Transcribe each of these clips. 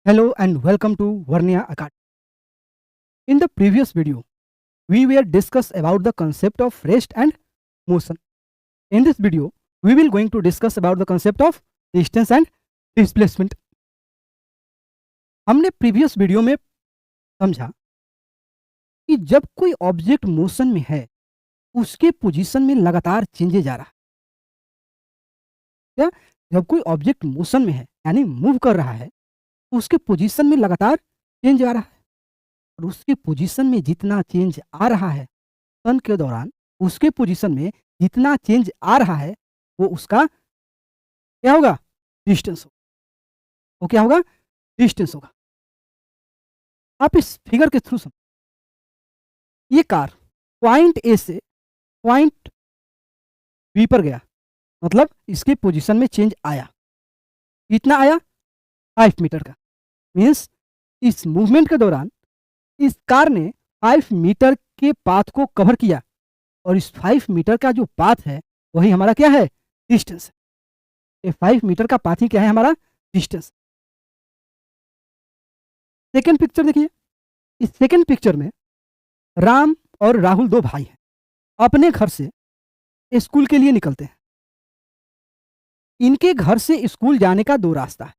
Hello and welcome to Varnia Academy. In the previous video, we were discuss about the concept of rest and motion. In this video, we will going to discuss about the concept of distance and displacement. हमने previous video में समझा कि जब कोई object motion में है, उसके position में लगातार चेंजेज आ रहा है। क्या जब कोई ऑब्जेक्ट मोशन में है यानी मूव कर रहा है, उसके पोजीशन में लगातार चेंज आ रहा है और उसके पोजीशन में जितना चेंज आ रहा है सन के दौरान, उसके पोजीशन में जितना चेंज आ रहा है वो उसका क्या होगा? डिस्टेंस होगा। वो क्या होगा? डिस्टेंस होगा। आप इस फिगर के थ्रू समझ, ये कार पॉइंट ए से पॉइंट बी पर गया, मतलब इसके पोजीशन में चेंज आया। कितना आया? 5 मीटर का। मीन्स इस मूवमेंट के दौरान इस कार ने 5 मीटर के पाथ को कवर किया और इस 5 मीटर का जो पाथ है वही हमारा क्या है? डिस्टेंस है। ये 5 मीटर का पाथ ही क्या है? हमारा डिस्टेंस। सेकेंड पिक्चर देखिए। इस सेकेंड पिक्चर में राम और राहुल दो भाई हैं, अपने घर से स्कूल के लिए निकलते हैं। इनके घर से स्कूल जाने का दो रास्ता है।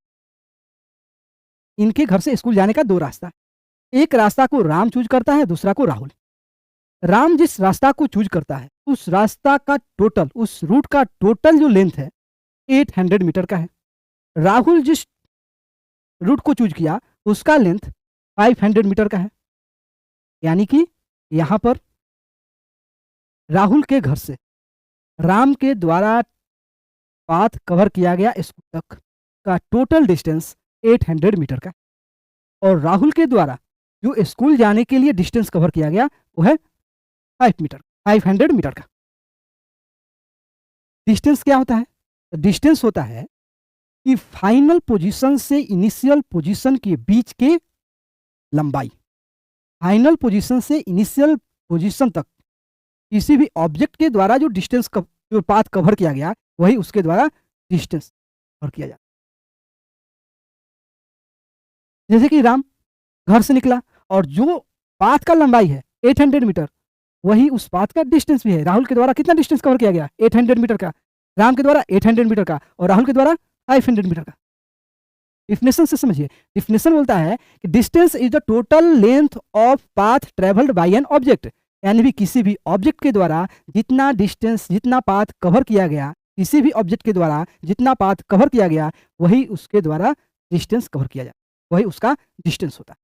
इनके घर से स्कूल जाने का दो रास्ता है। एक रास्ता को राम चूज करता है, दूसरा को राहुल। राम जिस रास्ता को चूज करता है उस रास्ता का टोटल, उस रूट का टोटल जो लेंथ है 800 मीटर का है। राहुल जिस रूट को चूज किया उसका लेंथ 500 मीटर का है। यानी कि यहां पर राहुल के घर से राम के द्वारा पाथ कवर किया गया स्कूल तक का टोटल डिस्टेंस 800 मीटर का और राहुल के द्वारा जो स्कूल जाने के लिए डिस्टेंस कवर किया गया वो है 500 मीटर का। डिस्टेंस क्या होता है? डिस्टेंस होता है कि फाइनल पोजीशन से इनिशियल पोजीशन के बीच के लंबाई। फाइनल पोजीशन से इनिशियल पोजीशन तक किसी भी ऑब्जेक्ट के द्वारा जो डिस्टेंस जो पाथ कवर किया गया वही उसके द्वारा डिस्टेंस कवर किया जाता। जैसे कि राम घर से निकला और जो पाथ का लंबाई है 800 मीटर, वही उस पाथ का डिस्टेंस भी है। राहुल के द्वारा कितना डिस्टेंस कवर किया गया? 800 मीटर का। राम के द्वारा 800 मीटर का और राहुल के द्वारा 500 मीटर का। डिफिनेशन से समझिए। डिफिनेशन बोलता है कि distance is the total length of path travelled by an object. यानी भी किसी भी ऑब्जेक्ट के द्वारा जितना डिस्टेंस, जितना पाथ कवर किया गया, किसी भी ऑब्जेक्ट के द्वारा जितना पाथ कवर किया गया वही उसके द्वारा डिस्टेंस कवर किया जाए, वही उसका डिस्टेंस होता है।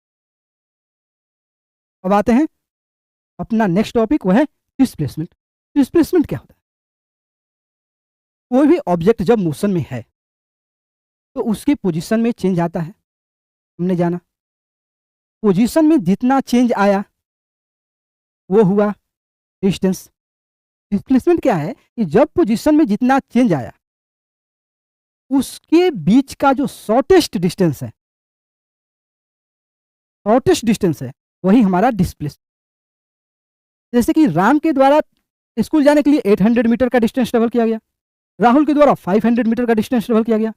अब आते हैं अपना नेक्स्ट टॉपिक, वह है डिस्प्लेसमेंट। डिस्प्लेसमेंट क्या होता है? कोई भी ऑब्जेक्ट जब मोशन में है तो उसके पोजीशन में चेंज आता है। हमने जाना पोजीशन में जितना चेंज आया वो हुआ डिस्टेंस। डिस्प्लेसमेंट क्या है कि जब पोजीशन में जितना चेंज आया उसके बीच का जो शॉर्टेस्ट डिस्टेंस है, शॉर्टेस्ट डिस्टेंस है वही हमारा डिस्प्लेसमेंट। जैसे कि राम के द्वारा स्कूल जाने के लिए 800 मीटर का डिस्टेंस ट्रेवल किया गया, राहुल के द्वारा 500 मीटर का डिस्टेंस ट्रेवल किया गया।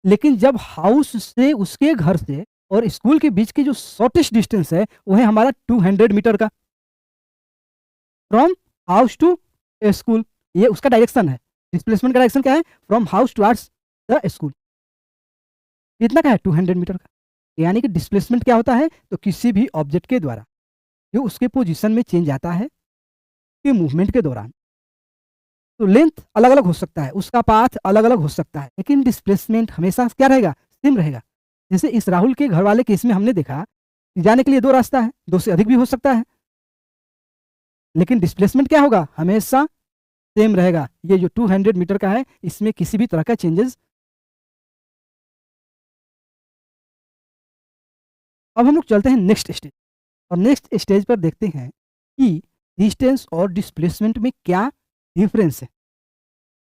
लेकिन जब हाउस से, उसके घर से और स्कूल के बीच की जो शॉर्टेस्ट डिस्टेंस है वो है हमारा 200 मीटर का। फ्रॉम हाउस टू स्कूल, ये उसका डायरेक्शन है। डिस्प्लेसमेंट का डायरेक्शन क्या है? From house towards the school. कितना का है? 200 मीटर का। यानी कि डिस्प्लेसमेंट क्या होता है? तो किसी भी ऑब्जेक्ट के द्वारा जो उसके पोजीशन में चेंज आता है कि मूवमेंट के दौरान, तो लेंथ अलग अलग हो सकता है, उसका पाथ अलग अलग हो सकता है, लेकिन डिस्प्लेसमेंट हमेशा क्या रहेगा? सेम रहेगा। जैसे इस राहुल के घर वाले केस में हमने देखा कि जाने के लिए दो रास्ता है, दो से अधिक भी हो सकता है, लेकिन डिस्प्लेसमेंट क्या होगा? हमेशा सेम रहेगा। ये जो 200 मीटर का है इसमें किसी भी तरह का चेंजेस। अब हम लोग चलते हैं नेक्स्ट स्टेज और नेक्स्ट स्टेज पर देखते हैं कि डिस्टेंस और डिस्प्लेसमेंट में क्या डिफरेंस है।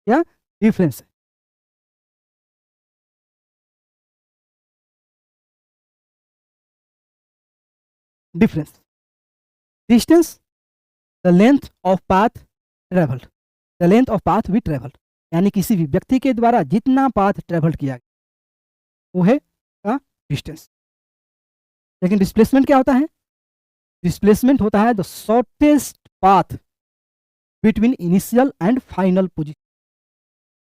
क्या डिफरेंस है? Difference. Distance the length of path travelled, the length of path we travelled, यानी किसी भी व्यक्ति के द्वारा जितना पाथ ट्रेवल किया गया वो है डिस्टेंस। लेकिन डिस्प्लेसमेंट क्या होता है? डिस्प्लेसमेंट होता है the shortest path between initial and final position.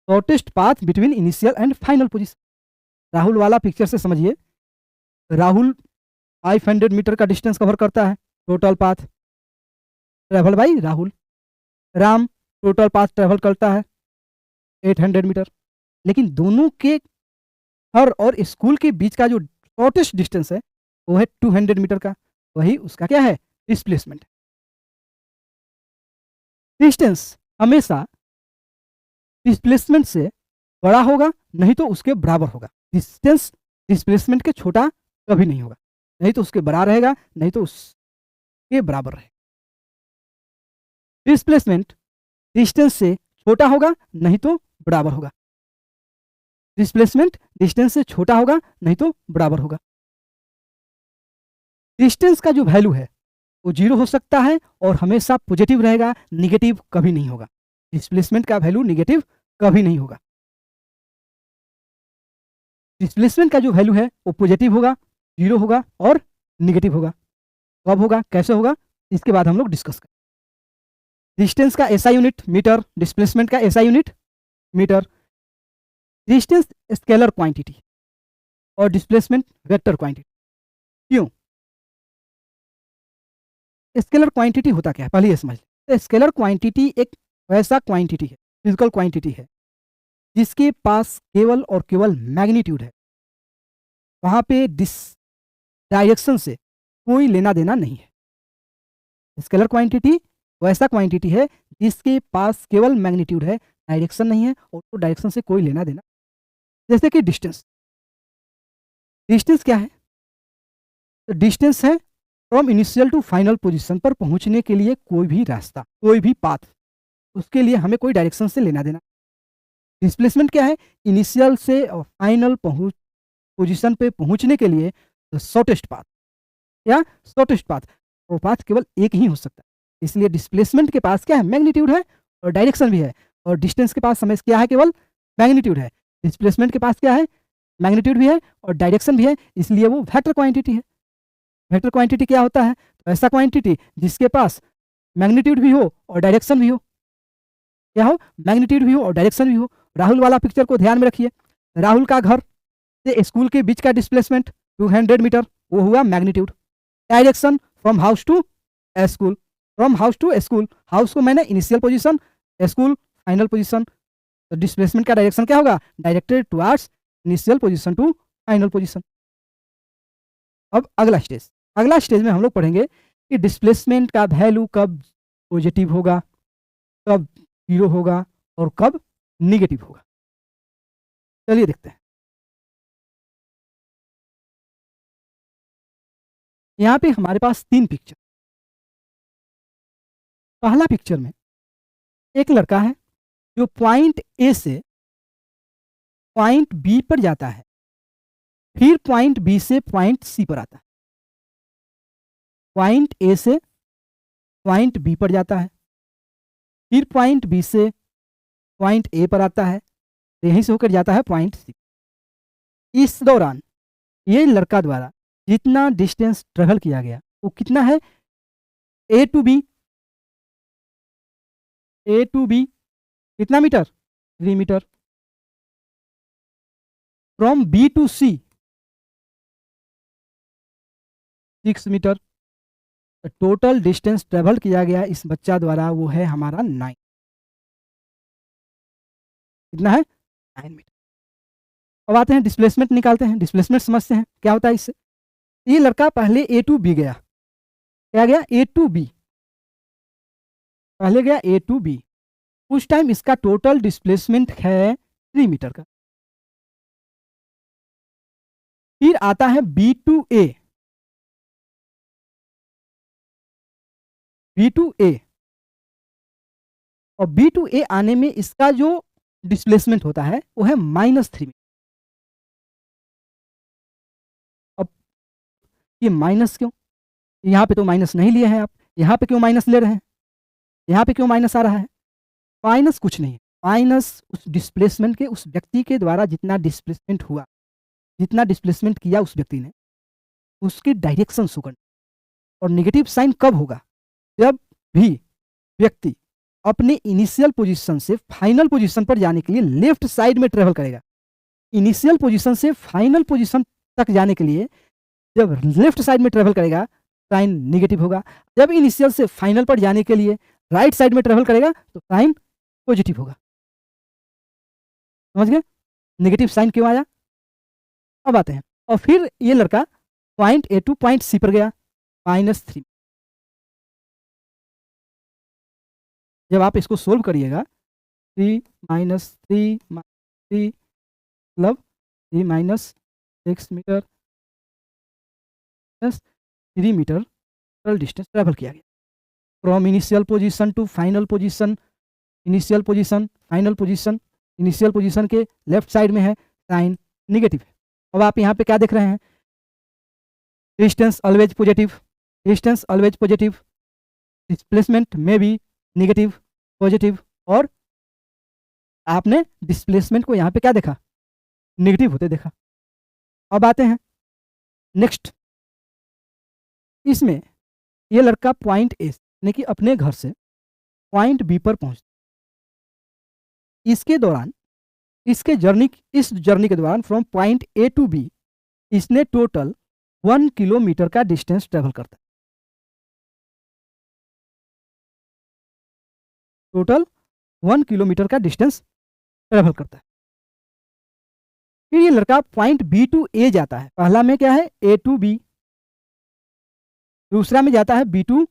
Shortest path between initial and final position. Rahul वाला पिक्चर से समझिए, राहुल 500 मीटर का डिस्टेंस कवर करता है, total path travel by Rahul. Ram total path travel करता है 800 मीटर। लेकिन दोनों के घर और स्कूल के बीच का जो शॉर्टेस्ट डिस्टेंस है वो है 200 मीटर का। वही उसका क्या है? डिस्प्लेसमेंट। डिस्टेंस हमेशा डिस्प्लेसमेंट से बड़ा होगा, नहीं तो उसके बराबर होगा। डिस्टेंस डिस्प्लेसमेंट के छोटा कभी नहीं होगा, नहीं तो उसके बराबर रहेगा, नहीं तो उसके बराबर रहेगा। डिस्प्लेसमेंट डिस्टेंस से छोटा होगा, नहीं तो बराबर होगा। डिस्प्लेसमेंट डिस्टेंस से छोटा होगा, नहीं तो बराबर होगा। डिस्टेंस का जो वैल्यू है वो 0 हो सकता है और हमेशा पॉजिटिव रहेगा, निगेटिव कभी नहीं होगा। डिस्प्लेसमेंट का वैल्यू निगेटिव कभी नहीं होगा। डिस्प्लेसमेंट का जो वैल्यू है वो पॉजिटिव होगा, 0 होगा और निगेटिव होगा। कब होगा, कैसे होगा, इसके बाद हम लोग डिस्कस करें। डिस्टेंस का एसआई यूनिट मीटर, डिस्प्लेसमेंट का SI unit metre. Distance scalar quantity और डिस्प्लेसमेंट वेक्टर क्वांटिटी। क्यों? स्केलर क्वांटिटी होता क्या है पहले ये समझ लें। स्केलर क्वांटिटी एक वैसा क्वांटिटी है, फिजिकल क्वांटिटी है, जिसके पास केवल और केवल मैग्नीट्यूड है। वहां पे डायरेक्शन से कोई लेना देना नहीं है। स्केलर क्वांटिटी वैसा क्वांटिटी है जिसके पास केवल मैग्नीट्यूड है, डायरेक्शन नहीं है, और तो डायरेक्शन से कोई लेना देना। जैसे कि डिस्टेंस। डिस्टेंस क्या है? तो डिस्टेंस है from initial to final position पर पहुंचने के लिए कोई भी रास्ता, कोई भी पाथ, उसके लिए हमें कोई डायरेक्शन से लेना देना। डिस्प्लेसमेंट क्या है? इनिशियल से फाइनल पोजीशन पे पहुंचने के लिए शॉर्टेस्ट पाथ या शॉर्टेस्ट पाथ, वो पाथ केवल एक ही हो सकता है। इसलिए डिस्प्लेसमेंट के पास क्या है? मैग्नीट्यूड है और डायरेक्शन भी है। और डिस्टेंस के पास हमें क्या है? केवल मैग्नीट्यूड है। डिस्प्लेसमेंट के पास क्या है? मैग्नीट्यूड भी है और डायरेक्शन भी है, इसलिए वो वेक्टर क्वांटिटी है। वेक्टर क्वांटिटी क्या होता है? तो ऐसा क्वांटिटी जिसके पास मैग्नीट्यूड भी हो और डायरेक्शन भी हो। क्या हो? मैग्नीट्यूड भी हो और डायरेक्शन भी हो। राहुल वाला पिक्चर को ध्यान में रखिए। राहुल का घर से स्कूल के बीच का डिस्प्लेसमेंट 200 मीटर, वो हुआ magnitude. Direction from house to school, from house to school, house को मैंने initial position, school final position. तो डिस्प्लेसमेंट का डायरेक्शन क्या होगा? Directed towards initial position to final position. अब अगला स्टेज में हम लोग पढ़ेंगे कि डिस्प्लेसमेंट का वैल्यू कब पॉजिटिव होगा, कब 0 होगा और कब निगेटिव होगा। चलिए देखते हैं। यहाँ पे हमारे पास 3 पिक्चर। पहला पिक्चर में एक लड़का है जो पॉइंट ए से पॉइंट बी पर जाता है, फिर पॉइंट बी से पॉइंट सी पर आता है। पॉइंट ए से पॉइंट बी पर जाता है, फिर पॉइंट बी से पॉइंट ए पर आता है, यहीं से होकर जाता है पॉइंट सी। इस दौरान ये लड़का द्वारा जितना डिस्टेंस ट्रेवल किया गया वो कितना है? ए टू बी कितना metre? 3 metre. From B to C 6 metre. Total distance travel किया गया इस बच्चा द्वारा वो है हमारा 9। कितना है? 9 मीटर। अब आते हैं डिस्प्लेसमेंट निकालते हैं। डिस्प्लेसमेंट समझते हैं क्या होता है इससे। ये लड़का पहले ए टू बी गया। क्या गया? A to B. पहले गया ए टू बी। उस टाइम इसका टोटल डिस्प्लेसमेंट है 3 मीटर का। फिर आता है B to A. B to A और बी टू ए आने में इसका जो डिस्प्लेसमेंट होता है वो है -3 मीटर। अब ये माइनस क्यों? यहाँ पे तो माइनस नहीं लिए हैं आप, यहाँ पे क्यों माइनस ले रहे हैं? यहाँ पे क्यों माइनस आ रहा है? माइनस कुछ नहीं है, माइनस उस डिस्प्लेसमेंट के, उस व्यक्ति के द्वारा जितना डिस्प्लेसमेंट हुआ जितना डिस्प्लेसमेंट किया उस व्यक्ति ने, उसकी डायरेक्शन शो करनी। और नेगेटिव साइन कब होगा? जब भी व्यक्ति अपने इनिशियल पोजीशन से फाइनल पोजीशन पर जाने के लिए लेफ्ट साइड में ट्रेवल करेगा। इनिशियल पोजीशन से फाइनल पोजीशन तक जाने के लिए जब लेफ्ट साइड में ट्रेवल करेगा, साइन नेगेटिव होगा। जब इनिशियल से फाइनल पर जाने के लिए राइट साइड में ट्रेवल करेगा तो साइन पॉजिटिव होगा। समझ गए नेगेटिव साइन क्यों आया? अब आते हैं। और फिर ये लड़का point A to point C पर गया, -3। जब आप इसको सोल्व करिएगा, 3 -3 3 मतलब 3 - 6 metre plus 3 metre total distance travel किया गया from initial position to final position. Initial position, final position. Initial position के लेफ्ट साइड में है, साइन निगेटिव है। अब आप यहाँ पे क्या देख रहे हैं? Distance always positive, distance always positive, displacement में भी नेगेटिव पॉजिटिव, और आपने डिस्प्लेसमेंट को यहाँ पे क्या देखा? नेगेटिव होते देखा। अब आते हैं नेक्स्ट। इसमें ये लड़का पॉइंट ए यानी कि अपने घर से पॉइंट बी पर पहुंचता। इसके दौरान इस जर्नी के दौरान from point A to B इसने टोटल 1 किलोमीटर का डिस्टेंस ट्रेवल करता है। टोटल 1 किलोमीटर का डिस्टेंस ट्रेवल करता है। फिर ये लड़का पॉइंट बी टू ए जाता है। पहला में क्या है? A to B. दूसरा में जाता है बी टू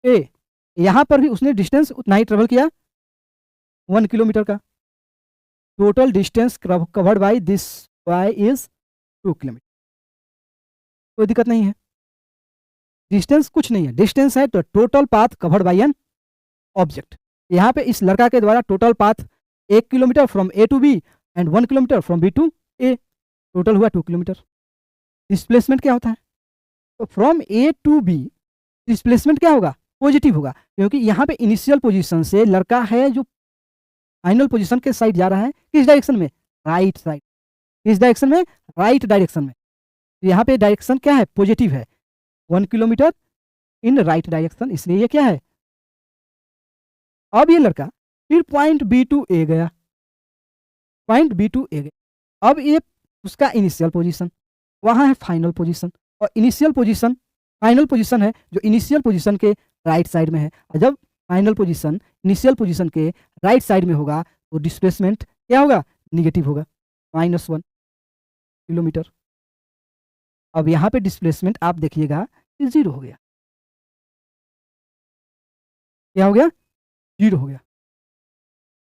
ए। यहां पर भी उसने डिस्टेंस उतना ही ट्रेवल किया, 1 किलोमीटर का। Total distance covered by this boy is 2 kilometre. कोई दिक्कत नहीं है, डिस्टेंस कुछ नहीं है, डिस्टेंस है तो total path covered by an object. यहाँ पे इस लड़का के द्वारा total path 1 kilometre from A to B and 1 kilometre from B to A, total हुआ 2 किलोमीटर। डिस्प्लेसमेंट क्या होता है? तो from A to B displacement क्या होगा? पॉजिटिव होगा, क्योंकि यहाँ पे इनिशियल पोजीशन से लड़का है जो फाइनल पोजीशन के साइड जा रहा है। किस डायरेक्शन में? Right side. किस डायरेक्शन में? राइट डायरेक्शन में। तो यहाँ पे डायरेक्शन क्या है? पॉजिटिव है, 1 किलोमीटर इन राइट डायरेक्शन, इसलिए ये क्या है? अब ये लड़का फिर पॉइंट बी टू ए गया, पॉइंट बी टू ए गया। अब ये उसका इनिशियल पोजीशन, वहाँ है फाइनल पोजीशन, और इनिशियल पोजीशन फाइनल पोजीशन है जो इनिशियल पोजीशन के राइट साइड में है। और जब फाइनल पोजीशन इनिशियल पोजीशन के राइट साइड में होगा तो डिस्प्लेसमेंट क्या होगा? निगेटिव होगा, -1 किलोमीटर। अब यहाँ पे डिस्प्लेसमेंट आप देखिएगा 0 हो गया। क्या हो गया? 0 हो गया।